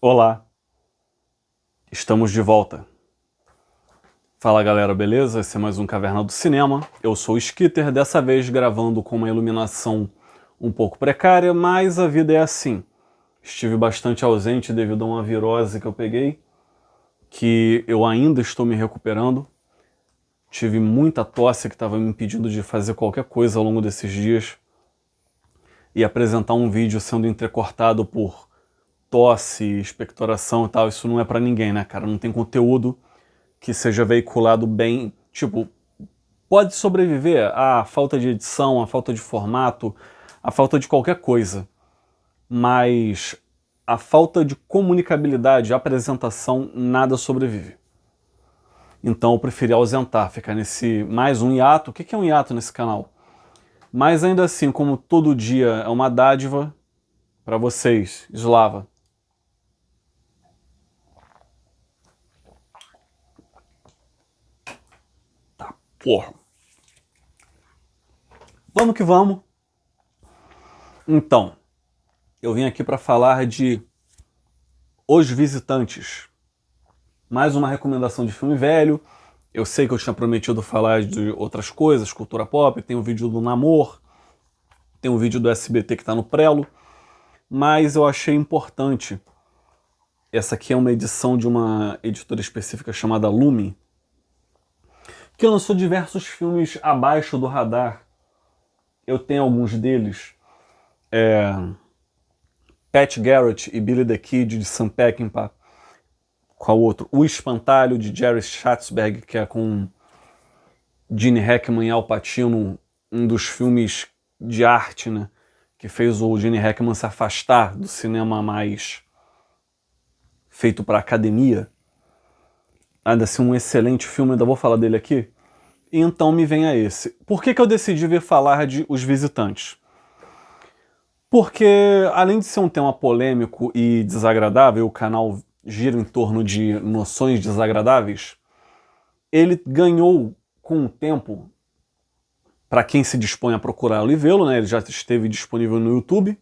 Olá, estamos de volta. Fala galera, beleza? Esse é mais um Caverna do Cinema. Eu sou o Skitter, dessa vez gravando com uma iluminação um pouco precária, mas a vida é assim. Estive bastante ausente devido a uma virose que eu peguei, que eu ainda estou me recuperando. Tive muita tosse que estava me impedindo de fazer qualquer coisa ao longo desses dias. E apresentar um vídeo sendo entrecortado por tosse, expectoração e tal, isso não é pra ninguém, né, cara? Não tem conteúdo que seja veiculado bem. Tipo, pode sobreviver à falta de edição, à falta de formato, à falta de qualquer coisa. Mas a falta de comunicabilidade, apresentação, nada sobrevive. Então eu preferi ausentar, ficar nesse mais um hiato. O que é um hiato nesse canal? Mas ainda assim, como todo dia é uma dádiva para vocês, Slava. Tá, porra. Vamos que vamos. Então, eu vim aqui para falar de Os Visitantes. Mais uma recomendação de filme velho. Eu sei que eu tinha prometido falar de outras coisas, cultura pop, tem o vídeo do Namor, tem o vídeo do SBT que está no prelo, mas eu achei importante. Essa aqui é uma edição de uma editora específica chamada Lume, que lançou diversos filmes abaixo do radar. Eu tenho alguns deles. Pat Garrett e Billy the Kid, de Sam Peckinpah. Qual outro? O Espantalho, de Jerry Schatzberg, que é com Gene Hackman e Al Pacino, um dos filmes de arte, né, que fez o Gene Hackman se afastar do cinema mais feito para academia. Ainda assim, um excelente filme, ainda vou falar dele aqui. E então me vem a esse. Por que eu decidi vir falar de Os Visitantes? Porque, além de ser um tema polêmico e desagradável, o canal gira em torno de noções desagradáveis, ele ganhou, com o tempo, para quem se dispõe a procurá-lo e vê-lo, né? Ele já esteve disponível no YouTube,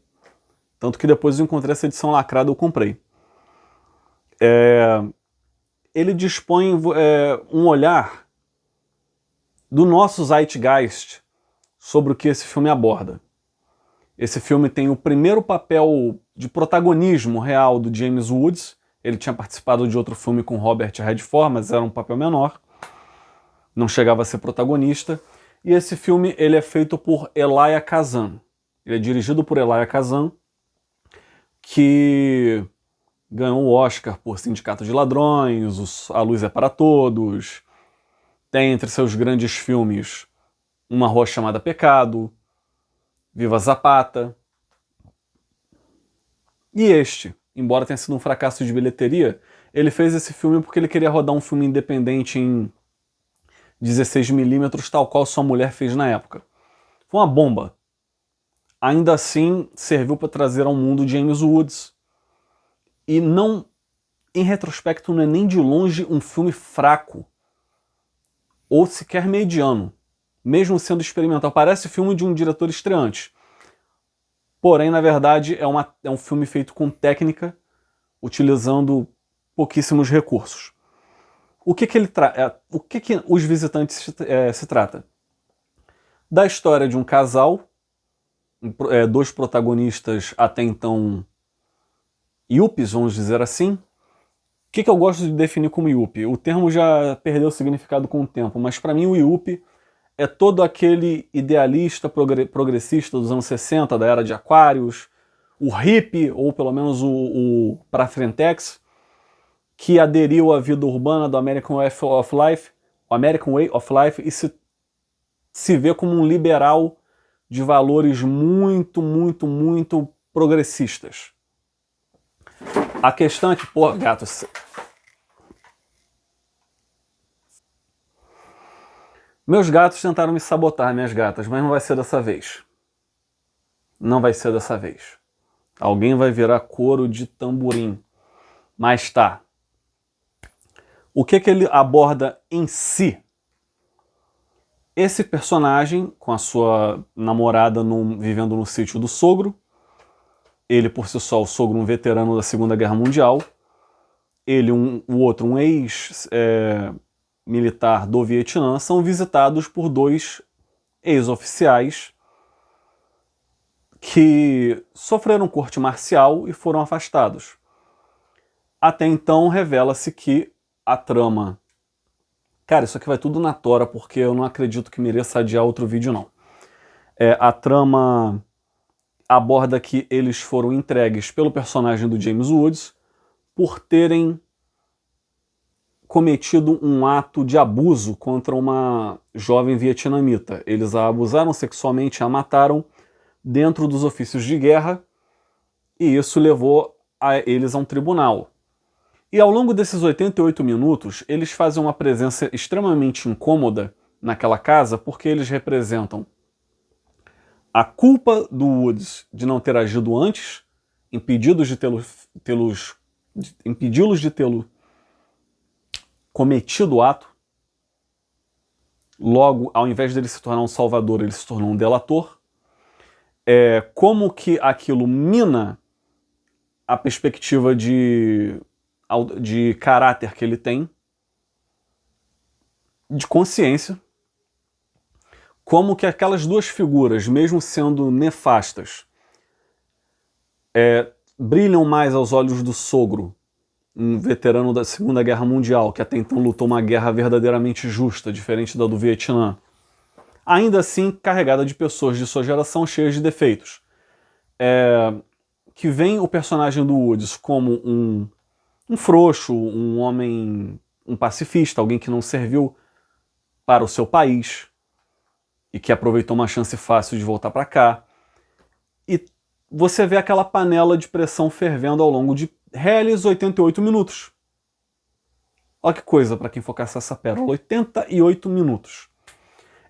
tanto que depois eu encontrei essa edição lacrada e eu comprei. Ele dispõe um olhar do nosso zeitgeist sobre o que esse filme aborda. Esse filme tem o primeiro papel de protagonismo real do James Woods. Ele tinha participado de outro filme com Robert Redford, mas era um papel menor. Não chegava a ser protagonista. E esse filme ele é feito por Elia Kazan. Ele é dirigido por Elia Kazan, que ganhou o Oscar por Sindicato de Ladrões, A Luz é para Todos. Tem entre seus grandes filmes Uma Rua Chamada Pecado, Viva Zapata. E este, embora tenha sido um fracasso de bilheteria, ele fez esse filme porque ele queria rodar um filme independente em 16mm, tal qual sua mulher fez na época. Foi uma bomba. Ainda assim, serviu para trazer ao mundo James Woods. E não, em retrospecto, não é nem de longe um filme fraco, ou sequer mediano, mesmo sendo experimental. Parece filme de um diretor estreante. Porém, na verdade, é um filme feito com técnica, utilizando pouquíssimos recursos. O que Os Visitantes se trata? Da história de um casal, dois protagonistas até então yuppies, vamos dizer assim. O que eu gosto de definir como yuppie? O termo já perdeu o significado com o tempo, mas para mim o yuppie é todo aquele idealista progressista dos anos 60, da era de Aquários, o hippie, ou pelo menos o pra-frentex, que aderiu à vida urbana do American Way of Life e se vê como um liberal de valores muito, muito, muito progressistas. A questão é que, pô, gato... Meus gatos tentaram me sabotar, minhas gatas, mas não vai ser dessa vez. Não vai ser dessa vez. Alguém vai virar couro de tamborim. Mas tá. O que ele aborda em si? Esse personagem, com a sua namorada vivendo no sítio do sogro, Ele, por si só, o sogro, um veterano da Segunda Guerra Mundial. Ele, o outro, um ex-militar do Vietnã, são visitados por dois ex-oficiais que sofreram corte marcial e foram afastados. Até então, revela-se que a trama... Cara, isso aqui vai tudo na tora, porque eu não acredito que mereça adiar outro vídeo, não. A trama aborda que eles foram entregues pelo personagem do James Woods por terem cometido um ato de abuso contra uma jovem vietnamita. Eles a abusaram sexualmente, a mataram dentro dos ofícios de guerra, e isso levou eles a um tribunal. E ao longo desses 88 minutos, eles fazem uma presença extremamente incômoda naquela casa, porque eles representam a culpa do Woods de não ter agido antes, impedi-los de tê-lo cometido o ato. Logo, ao invés dele se tornar um salvador, ele se tornou um delator. Como que aquilo mina a perspectiva de caráter que ele tem, de consciência. Como que aquelas duas figuras, mesmo sendo nefastas, brilham mais aos olhos do sogro, um veterano da Segunda Guerra Mundial, que até então lutou uma guerra verdadeiramente justa, diferente da do Vietnã. Ainda assim, carregada de pessoas de sua geração cheias de defeitos. Que vem o personagem do Woods como um frouxo, um homem, um pacifista, alguém que não serviu para o seu país e que aproveitou uma chance fácil de voltar para cá. E você vê aquela panela de pressão fervendo ao longo de reles 88 minutos. Olha que coisa para quem for caçar essa pérola. 88 minutos.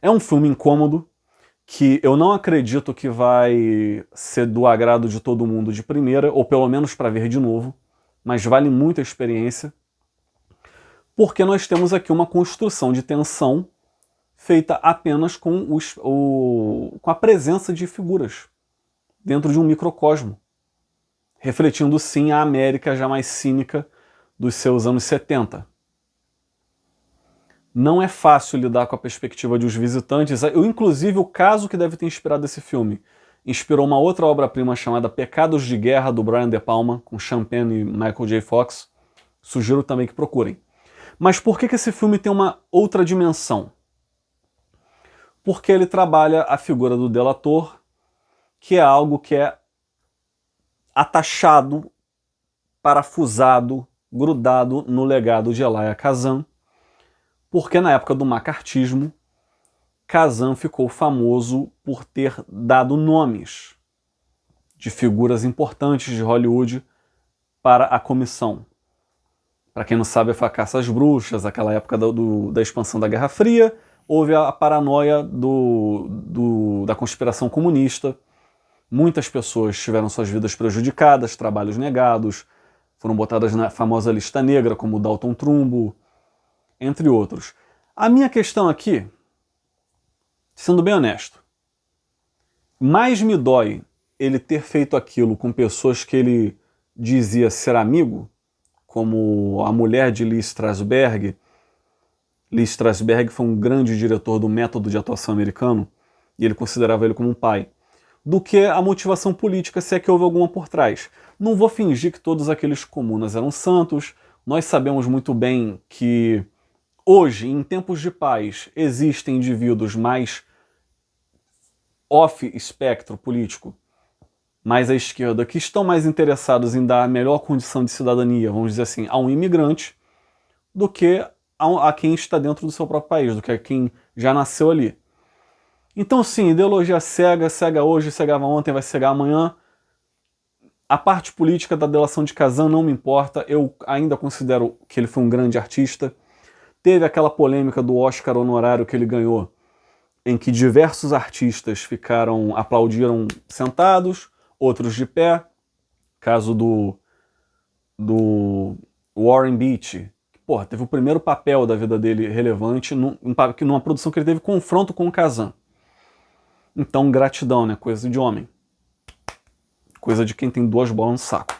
É um filme incômodo, que eu não acredito que vai ser do agrado de todo mundo de primeira, ou pelo menos para ver de novo, mas vale muito a experiência, porque nós temos aqui uma construção de tensão feita apenas com a presença de figuras dentro de um microcosmo, refletindo sim a América já mais cínica dos seus anos 70. Não é fácil lidar com a perspectiva de Os Visitantes. Inclusive, o caso que deve ter inspirado esse filme inspirou uma outra obra-prima chamada Pecados de Guerra, do Brian De Palma, com Sean Penn e Michael J. Fox. Sugiro também que procurem. Mas por que esse filme tem uma outra dimensão? Porque ele trabalha a figura do delator, que é algo que é atachado, parafusado, grudado no legado de Elia Kazan, porque na época do macartismo, Kazan ficou famoso por ter dado nomes de figuras importantes de Hollywood para a comissão. Para quem não sabe, foi a caça às bruxas, aquela época da expansão da Guerra Fria, houve a paranoia da conspiração comunista. Muitas pessoas tiveram suas vidas prejudicadas, trabalhos negados, foram botadas na famosa lista negra, como Dalton Trumbo, entre outros. A minha questão aqui, sendo bem honesto, mais me dói ele ter feito aquilo com pessoas que ele dizia ser amigo, como a mulher de Lee Strasberg. Lee Strasberg foi um grande diretor do método de atuação americano, e ele considerava ele como um pai, do que a motivação política, se é que houve alguma por trás. Não vou fingir que todos aqueles comunas eram santos, nós sabemos muito bem que hoje, em tempos de paz, existem indivíduos mais off-espectro político, mais à esquerda, que estão mais interessados em dar a melhor condição de cidadania, vamos dizer assim, a um imigrante, do que a quem está dentro do seu próprio país, do que a quem já nasceu ali. Então sim, ideologia cega, cega hoje, cegava ontem, vai cegar amanhã. A parte política da delação de Kazan não me importa, eu ainda considero que ele foi um grande artista. Teve aquela polêmica do Oscar honorário que ele ganhou, em que diversos artistas aplaudiram sentados, outros de pé. Caso do Warren Beatty, que teve o primeiro papel da vida dele relevante numa produção que ele teve confronto com o Kazan. Então, gratidão, né? Coisa de homem. coisa de quem tem duas bolas no saco.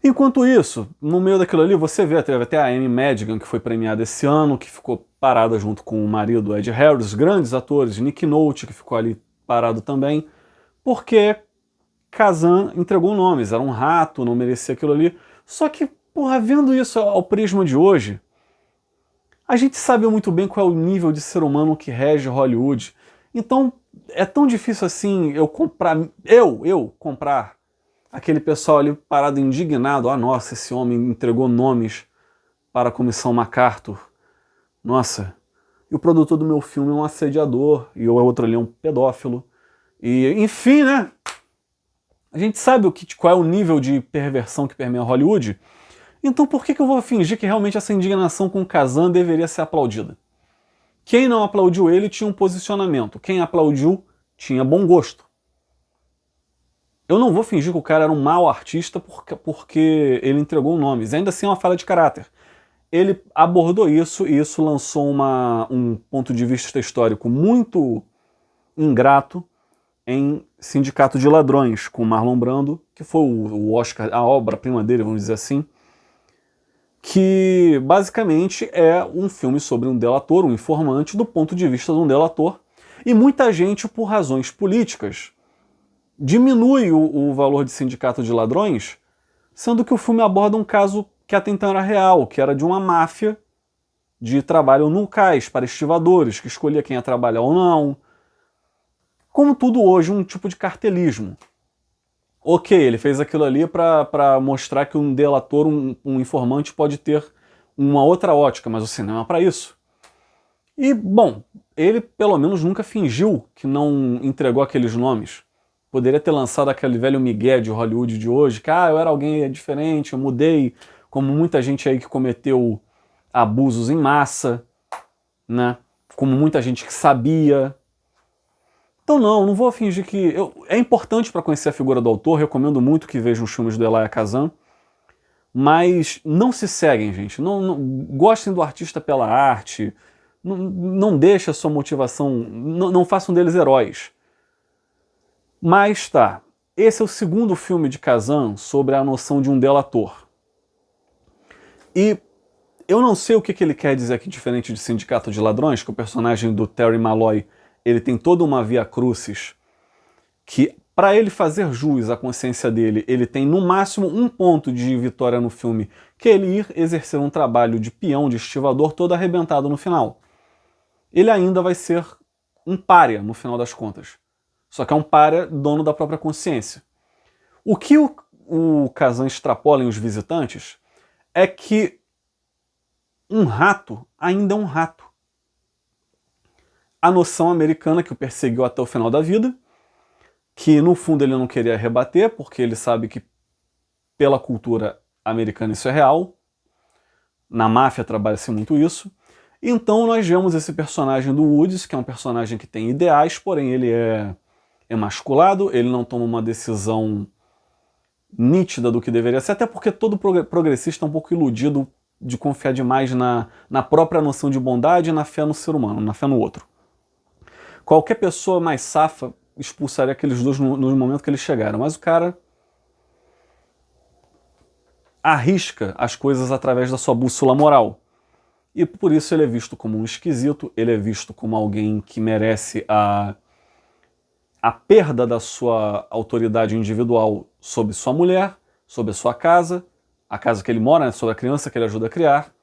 Enquanto isso, no meio daquilo ali, você vê, teve até a Amy Madigan, que foi premiada esse ano, que ficou parada junto com o marido Ed Harris, grandes atores, Nick Nolte, que ficou ali parado também, porque Kazan entregou nomes, era um rato, não merecia aquilo ali. Só que, porra, vendo isso ao prisma de hoje, a gente sabe muito bem qual é o nível de ser humano que rege Hollywood. Então, é tão difícil assim eu comprar aquele pessoal ali parado indignado. Ah, nossa, esse homem entregou nomes para a Comissão MacArthur. Nossa, e o produtor do meu filme é um assediador, e o outro ali é um pedófilo. E, enfim, né? A gente sabe qual é o nível de perversão que permeia Hollywood. Então por que eu vou fingir que realmente essa indignação com Kazan deveria ser aplaudida? Quem não aplaudiu ele tinha um posicionamento. Quem aplaudiu tinha bom gosto. Eu não vou fingir que o cara era um mau artista porque ele entregou nomes. Ainda assim é uma falha de caráter. Ele abordou isso e isso lançou um ponto de vista histórico muito ingrato em Sindicato de Ladrões, com Marlon Brando, que foi o Oscar, a obra-prima dele, vamos dizer assim, que basicamente é um filme sobre um delator, um informante, do ponto de vista de um delator, e muita gente, por razões políticas, diminui o valor de Sindicato de Ladrões, sendo que o filme aborda um caso que até então era real, que era de uma máfia de trabalho no cais para estivadores, que escolhia quem ia trabalhar ou não. Como tudo hoje, um tipo de cartelismo. Ok, ele fez aquilo ali para mostrar que um delator, um informante pode ter uma outra ótica, mas o cinema é para isso. E, bom, ele pelo menos nunca fingiu que não entregou aqueles nomes. Poderia ter lançado aquele velho migué de Hollywood de hoje, que eu era alguém diferente, eu mudei, como muita gente aí que cometeu abusos em massa, né? Como muita gente que sabia. Então não vou fingir que... É importante para conhecer a figura do autor, recomendo muito que vejam os filmes do Elia Kazan, mas não se seguem, gente. Não gostem do artista pela arte, não deixem a sua motivação, não façam deles heróis. Mas tá, esse é o segundo filme de Kazan sobre a noção de um delator. E eu não sei o que ele quer dizer aqui, diferente de Sindicato de Ladrões, que o personagem do Terry Malloy ele tem toda uma via crucis, que para ele fazer jus à consciência dele, ele tem no máximo um ponto de vitória no filme, que é ele ir exercer um trabalho de peão, de estivador, todo arrebentado no final. Ele ainda vai ser um pária no final das contas. Só que é um pária dono da própria consciência. O que o Kazan extrapola em Os Visitantes é que um rato ainda é um rato. A noção americana que o perseguiu até o final da vida, que no fundo ele não queria rebater, porque ele sabe que pela cultura americana isso é real, na máfia trabalha-se muito isso. Então nós vemos esse personagem do Woods, que é um personagem que tem ideais, porém ele é emasculado, ele não toma uma decisão nítida do que deveria ser, até porque todo progressista é um pouco iludido de confiar demais na própria noção de bondade e na fé no ser humano, na fé no outro. Qualquer pessoa mais safa expulsaria aqueles dois no momento que eles chegaram, mas o cara arrisca as coisas através da sua bússola moral. E por isso ele é visto como um esquisito, ele é visto como alguém que merece a perda da sua autoridade individual sobre sua mulher, sobre a sua casa, a casa que ele mora, né, sobre a criança que ele ajuda a criar.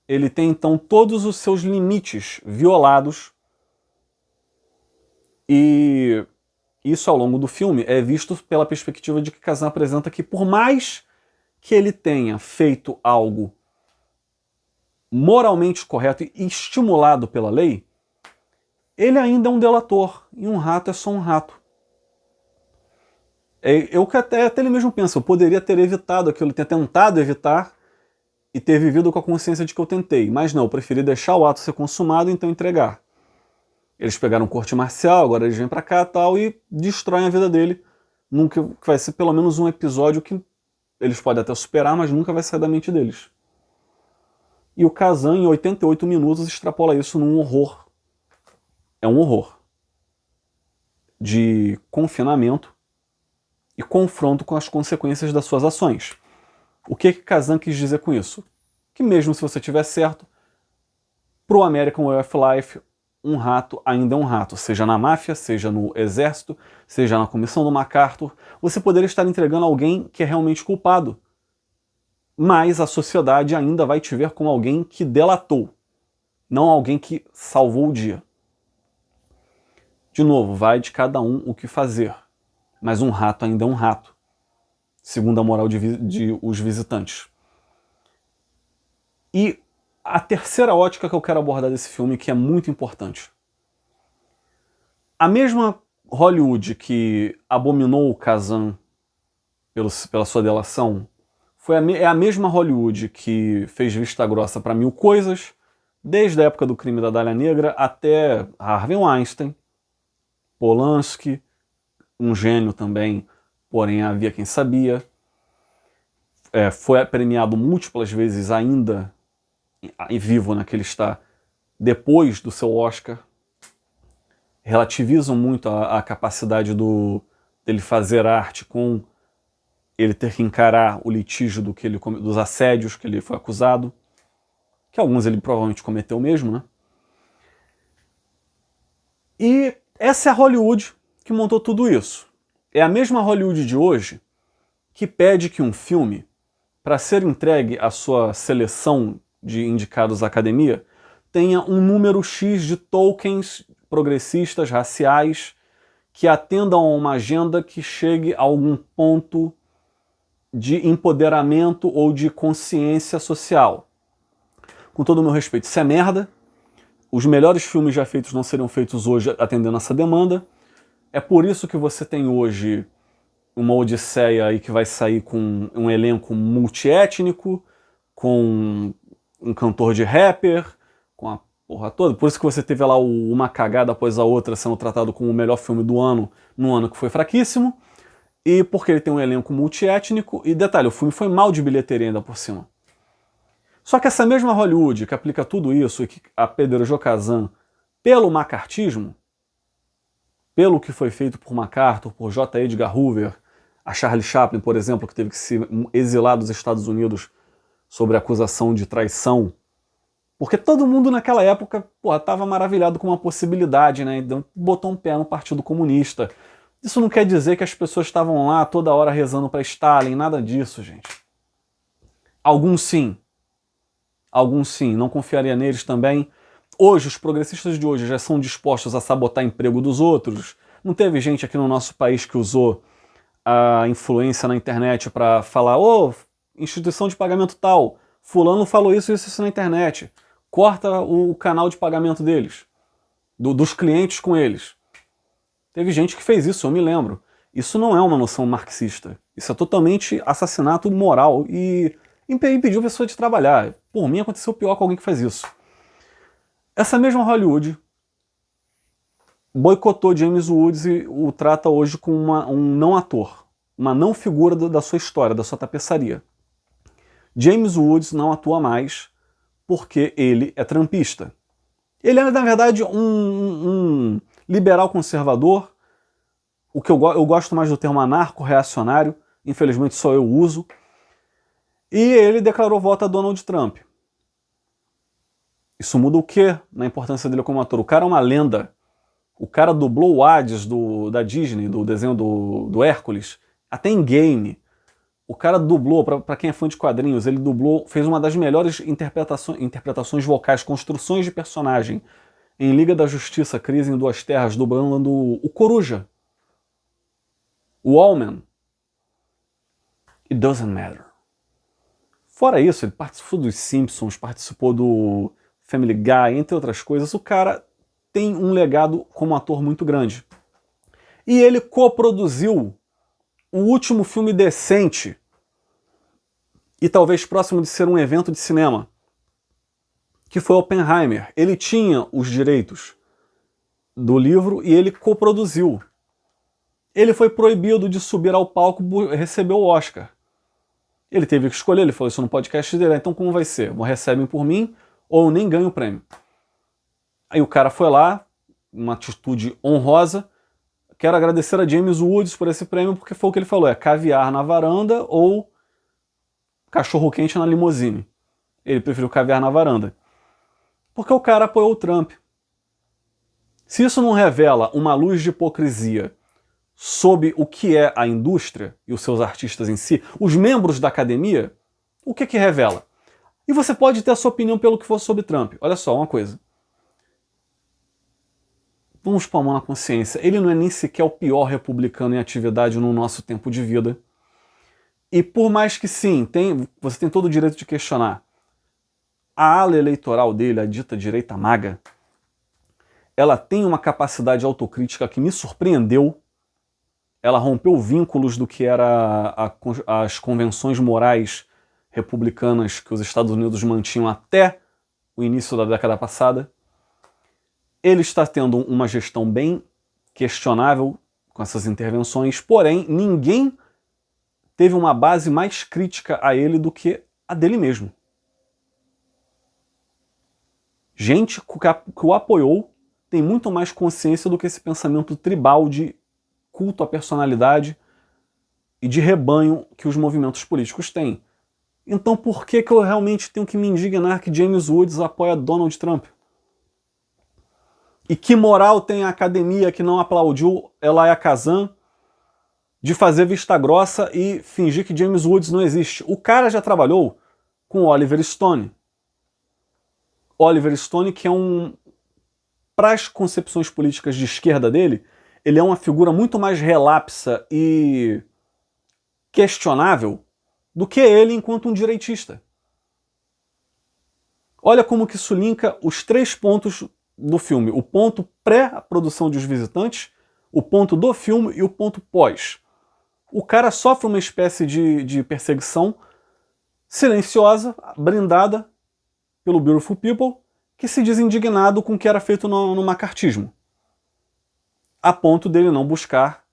Ele tem então todos os seus limites violados. E isso ao longo do filme é visto pela perspectiva de que Kazan apresenta que por mais que ele tenha feito algo moralmente correto e estimulado pela lei, ele ainda é um delator, e um rato é só um rato. Até ele mesmo pensa, eu poderia ter evitado aquilo, ter tentado evitar e ter vivido com a consciência de que eu tentei, mas não, eu preferi deixar o ato ser consumado e então entregar. Eles pegaram corte marcial, agora eles vêm pra cá tal, e destroem a vida dele. Nunca vai ser pelo menos um episódio que eles podem até superar, mas nunca vai sair da mente deles. E o Kazan, em 88 minutos, extrapola isso num horror. É um horror de confinamento e confronto com as consequências das suas ações. O que Kazan quis dizer com isso? Que mesmo se você tiver certo, pro American Way of Life, um rato ainda é um rato, seja na máfia, seja no exército, seja na comissão do MacArthur, você poderia estar entregando alguém que é realmente culpado, mas a sociedade ainda vai te ver como alguém que delatou, não alguém que salvou o dia. De novo, vai de cada um o que fazer, mas um rato ainda é um rato, segundo a moral de Os Visitantes. E a terceira ótica que eu quero abordar desse filme, que é muito importante. A mesma Hollywood que abominou o Kazan pela sua delação, é a mesma Hollywood que fez vista grossa para mil coisas, desde a época do crime da Dália Negra até Harvey Weinstein, Polanski, um gênio também, porém havia quem sabia. Foi premiado múltiplas vezes ainda vivo naquele está depois do seu Oscar. Relativizam muito a capacidade dele fazer arte com ele ter que encarar o litígio dos assédios que ele foi acusado, que alguns ele provavelmente cometeu mesmo, né? E essa é a Hollywood que montou tudo isso. É a mesma Hollywood de hoje que pede que um filme, para ser entregue à sua seleção de indicados à academia, tenha um número X de tokens progressistas, raciais, que atendam a uma agenda que chegue a algum ponto de empoderamento ou de consciência social. Com todo o meu respeito, isso é merda. Os melhores filmes já feitos não seriam feitos hoje atendendo essa demanda. É por isso que você tem hoje uma Odisseia aí que vai sair com um elenco multiétnico, com um cantor de rapper, com a porra toda. Por isso que você teve lá Uma Cagada Após a Outra sendo tratado como o melhor filme do ano, num ano que foi fraquíssimo. E porque ele tem um elenco multiétnico. E detalhe, o filme foi mal de bilheteria ainda por cima. Só que essa mesma Hollywood que aplica tudo isso e que apedrejou Kazan pelo macartismo, pelo que foi feito por MacArthur, por J. Edgar Hoover, a Charlie Chaplin, por exemplo, que teve que se exilar dos Estados Unidos sobre a acusação de traição, porque todo mundo naquela época estava maravilhado com uma possibilidade, né? Então botou um pé no Partido Comunista. Isso não quer dizer que as pessoas estavam lá toda hora rezando para Stalin, nada disso, gente. Alguns sim, não confiaria neles também. Hoje, os progressistas de hoje já são dispostos a sabotar emprego dos outros. Não teve gente aqui no nosso país que usou a influência na internet para falar: ô, instituição de pagamento tal, fulano falou isso na internet. Corta o canal de pagamento deles, dos clientes com eles. Teve gente que fez isso, eu me lembro. Isso não é uma noção marxista. Isso é totalmente assassinato moral e impediu a pessoa de trabalhar. Por mim, aconteceu pior com alguém que faz isso. Essa mesma Hollywood boicotou James Woods e o trata hoje como um não ator, uma não figura da sua história, da sua tapeçaria. James Woods não atua mais porque ele é trumpista. Ele é, na verdade, um liberal conservador, o que eu gosto mais do termo anarco-reacionário, infelizmente só eu uso, e ele declarou voto a Donald Trump. Isso muda o quê na importância dele como ator? O cara é uma lenda. O cara dublou o Hades da Disney, do desenho do Hércules, até em game. O cara dublou, para quem é fã de quadrinhos, ele fez uma das melhores interpretações vocais, construções de personagem em Liga da Justiça, Crise em Duas Terras, dublando o Coruja, o Allman. It doesn't matter. Fora isso, ele participou dos Simpsons, participou do Family Guy, entre outras coisas. O cara tem um legado como ator muito grande. E ele coproduziu o último filme decente e talvez próximo de ser um evento de cinema, que foi Oppenheimer. Ele tinha os direitos do livro e ele coproduziu. Ele foi proibido de subir ao palco e receber o Oscar. Ele teve que escolher, ele falou isso no podcast dele: então como vai ser? Ou recebem por mim ou nem ganho o prêmio. Aí o cara foi lá, uma atitude honrosa, quero agradecer a James Woods por esse prêmio, porque foi o que ele falou, é caviar na varanda ou cachorro-quente na limusine. Ele preferiu caviar na varanda. Porque o cara apoiou o Trump. Se isso não revela uma luz de hipocrisia sobre o que é a indústria e os seus artistas em si, os membros da academia, o que que revela? E você pode ter a sua opinião pelo que for sobre Trump. Olha só, uma coisa. Vamos pôr a mão na consciência. Ele não é nem sequer o pior republicano em atividade no nosso tempo de vida. E por mais que sim, você tem todo o direito de questionar, a ala eleitoral dele, a dita direita maga, ela tem uma capacidade autocrítica que me surpreendeu. Ela rompeu vínculos do que era as convenções morais republicanas que os Estados Unidos mantinham até o início da década passada. Ele está tendo uma gestão bem questionável com essas intervenções, porém ninguém teve uma base mais crítica a ele do que a dele mesmo. Gente que o apoiou tem muito mais consciência do que esse pensamento tribal de culto à personalidade e de rebanho que os movimentos políticos têm. Então por que eu realmente tenho que me indignar que James Woods apoia Donald Trump? E que moral tem a academia que não aplaudiu Elia Kazan de fazer vista grossa e fingir que James Woods não existe? O cara já trabalhou com Oliver Stone. Oliver Stone, que é para as concepções políticas de esquerda dele, ele é uma figura muito mais relapsa e questionável do que ele enquanto um direitista. Olha como que isso linka os 3 pontos do filme. O ponto pré-produção de Os Visitantes, o ponto do filme e o ponto pós. O cara sofre uma espécie de perseguição silenciosa, brindada pelo Beautiful People, que se diz indignado com o que era feito no macartismo. A ponto dele não buscar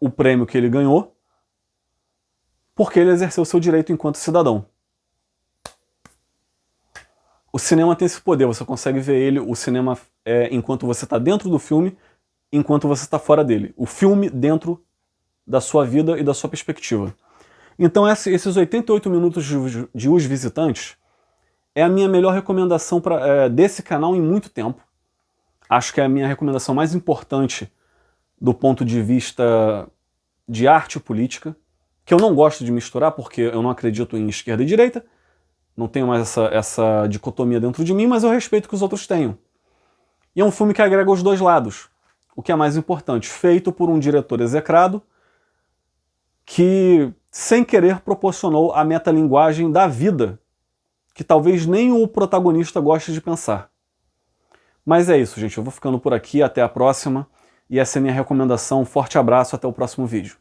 o prêmio que ele ganhou, porque ele exerceu seu direito enquanto cidadão. O cinema tem esse poder, você consegue ver ele, o cinema enquanto você está dentro do filme, enquanto você está fora dele. O filme dentro da sua vida e da sua perspectiva. Então esses 88 minutos de Os Visitantes é a minha melhor recomendação desse canal em muito tempo. Acho que é a minha recomendação mais importante do ponto de vista de arte e política, que eu não gosto de misturar porque eu não acredito em esquerda e direita, não tenho mais essa dicotomia dentro de mim, mas eu respeito que os outros tenham. E é um filme que agrega os dois lados, o que é mais importante, feito por um diretor execrado que, sem querer, proporcionou a metalinguagem da vida, que talvez nem o protagonista goste de pensar. Mas é isso, gente. Eu vou ficando por aqui. Até a próxima. E essa é a minha recomendação. Um forte abraço. Até o próximo vídeo.